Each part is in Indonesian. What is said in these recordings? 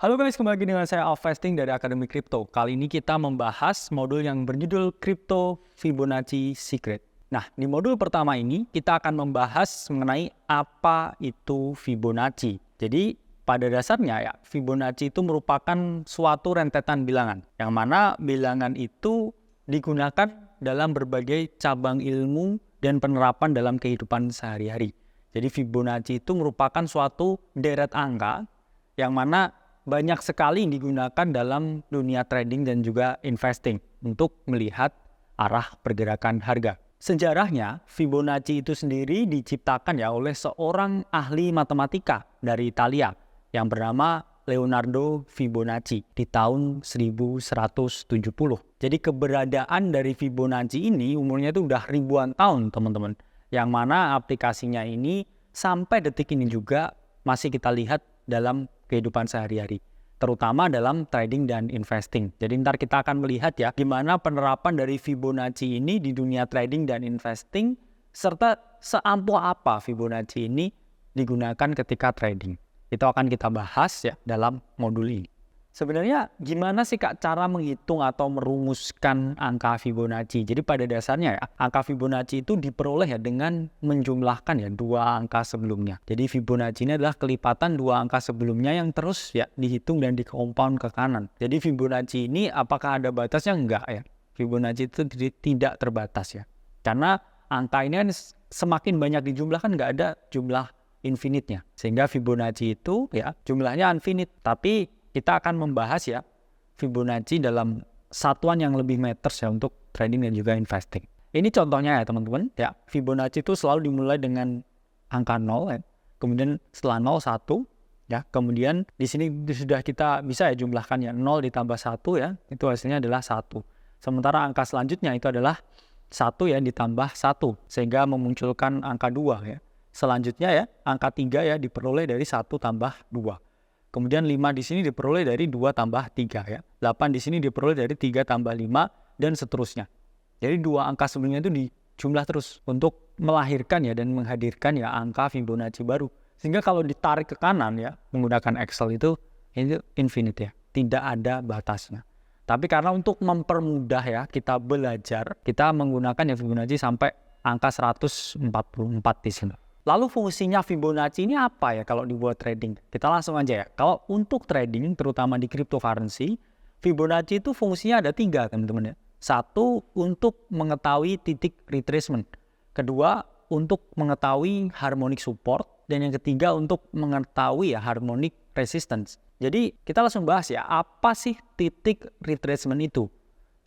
Halo guys, kembali lagi dengan saya Alvesting dari Akademi Kripto. Kali ini kita membahas modul yang berjudul Crypto Fibonacci Secret. Nah, di modul pertama ini kita akan membahas mengenai apa itu Fibonacci. Jadi, pada dasarnya ya, Fibonacci itu merupakan suatu rentetan bilangan, yang mana bilangan itu digunakan dalam berbagai cabang ilmu dan penerapan dalam kehidupan sehari-hari. Jadi, Fibonacci itu merupakan suatu deret angka yang mana banyak sekali digunakan dalam dunia trading dan juga investing untuk melihat arah pergerakan harga. Sejarahnya, Fibonacci itu sendiri diciptakan ya oleh seorang ahli matematika dari Italia yang bernama Leonardo Fibonacci di tahun 1170. Jadi keberadaan dari Fibonacci ini umurnya itu udah ribuan tahun, teman-teman. Yang mana aplikasinya ini sampai detik ini juga masih kita lihat dalam kehidupan sehari-hari, terutama dalam trading dan investing. Jadi ntar kita akan melihat ya gimana penerapan dari Fibonacci ini di dunia trading dan investing, serta seampuh apa Fibonacci ini digunakan ketika trading. Itu akan kita bahas ya dalam modul ini. Sebenarnya gimana sih Kak cara menghitung atau merumuskan angka Fibonacci? Jadi pada dasarnya ya, angka Fibonacci itu diperoleh ya dengan menjumlahkan ya dua angka sebelumnya. Jadi Fibonacci ini adalah kelipatan dua angka sebelumnya yang terus ya dihitung dan dikompon ke kanan. Jadi Fibonacci ini apakah ada batasnya? Enggak ya. Fibonacci itu tidak terbatas ya. Karena angka ini kan semakin banyak dijumlahkan nggak ada jumlah infinite-nya. Sehingga Fibonacci itu ya jumlahnya infinite. Tapi kita akan membahas ya Fibonacci dalam satuan yang lebih meters ya untuk trading dan juga investing. Ini contohnya ya teman-teman. Ya, Fibonacci itu selalu dimulai dengan angka 0 ya. Kemudian setelah 0 1 ya. Kemudian di sini sudah kita bisa ya jumlahkan ya 0 ditambah 1 ya. Itu hasilnya adalah 1. Sementara angka selanjutnya itu adalah 1 ya ditambah 1 sehingga memunculkan angka 2 ya. Selanjutnya ya angka 3 ya diperoleh dari 1 tambah 2. Kemudian 5 di sini diperoleh dari 2 tambah 3 ya. 8 di sini diperoleh dari 3 tambah 5 dan seterusnya. Jadi dua angka sebelumnya itu dijumlah terus untuk melahirkan ya dan menghadirkan ya angka Fibonacci baru. Sehingga kalau ditarik ke kanan ya menggunakan Excel itu infinite ya. Tidak ada batasnya. Tapi karena untuk mempermudah ya kita belajar, kita menggunakan ya Fibonacci sampai angka 144 di sini. Lalu fungsinya Fibonacci ini apa ya kalau dibuat trading? Kita langsung aja ya. Kalau untuk trading, terutama di cryptocurrency, Fibonacci itu fungsinya ada 3 teman-teman ya. 1, untuk mengetahui titik retracement. Kedua, untuk mengetahui harmonic support. Dan yang ketiga, untuk mengetahui ya harmonic resistance. Jadi kita langsung bahas ya, apa sih titik retracement itu?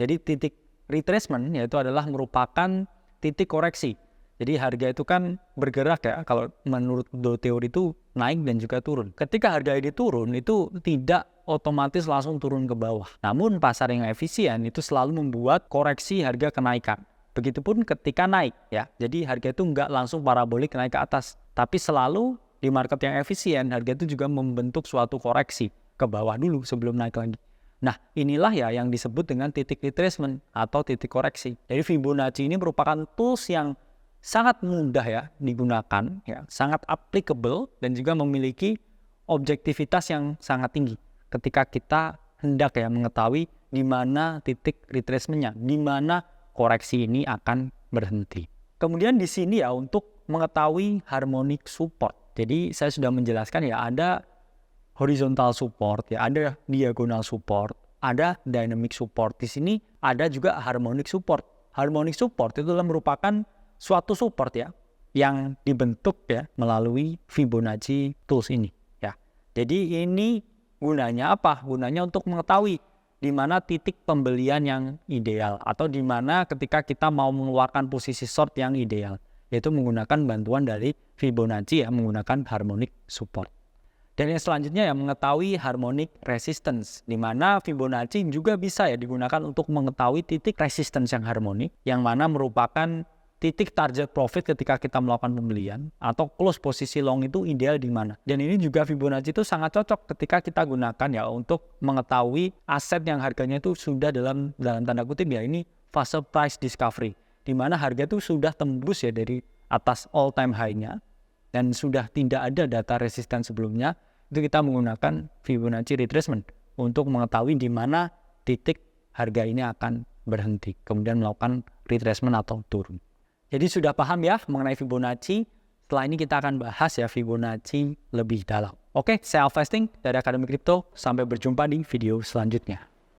Jadi titik retracement yaitu adalah merupakan titik koreksi. Jadi harga itu kan bergerak ya, kalau menurut teori itu naik dan juga turun. Ketika harga ini turun itu tidak otomatis langsung turun ke bawah. Namun pasar yang efisien itu selalu membuat koreksi harga kenaikan. Begitupun ketika naik ya, jadi harga itu nggak langsung parabolik naik ke atas. Tapi selalu di market yang efisien harga itu juga membentuk suatu koreksi ke bawah dulu sebelum naik lagi. Nah inilah ya yang disebut dengan titik retracement atau titik koreksi. Jadi Fibonacci ini merupakan tools yang sangat mudah ya digunakan, ya, sangat applicable dan juga memiliki objektivitas yang sangat tinggi ketika kita hendak ya mengetahui di mana titik retracement-nya, di mana koreksi ini akan berhenti. Kemudian di sini ya untuk mengetahui harmonic support. Jadi saya sudah menjelaskan ya ada horizontal support, ya ada diagonal support, ada dynamic support. Di sini ada juga harmonic support. Harmonic support itu adalah merupakan suatu support ya yang dibentuk ya melalui Fibonacci tools ini ya. Jadi ini gunanya apa? Gunanya untuk mengetahui di mana titik pembelian yang ideal atau di mana ketika kita mau mengeluarkan posisi short yang ideal, yaitu menggunakan bantuan dari Fibonacci ya menggunakan harmonic support. Dan yang selanjutnya ya mengetahui harmonic resistance, di mana Fibonacci juga bisa ya digunakan untuk mengetahui titik resistance yang harmonik yang mana merupakan titik target profit ketika kita melakukan pembelian atau close posisi long itu ideal di mana. Dan ini juga Fibonacci itu sangat cocok ketika kita gunakan ya untuk mengetahui aset yang harganya itu sudah dalam tanda kutip ya ini fase price discovery, di mana harga itu sudah tembus ya dari atas all time high-nya dan sudah tidak ada data resisten sebelumnya itu kita menggunakan Fibonacci retracement untuk mengetahui di mana titik harga ini akan berhenti, kemudian melakukan retracement atau turun. Jadi sudah paham ya mengenai Fibonacci? Setelah ini kita akan bahas ya Fibonacci lebih dalam. Oke, saya Alfa Hastings dari Akademi Kripto. Sampai berjumpa di video selanjutnya.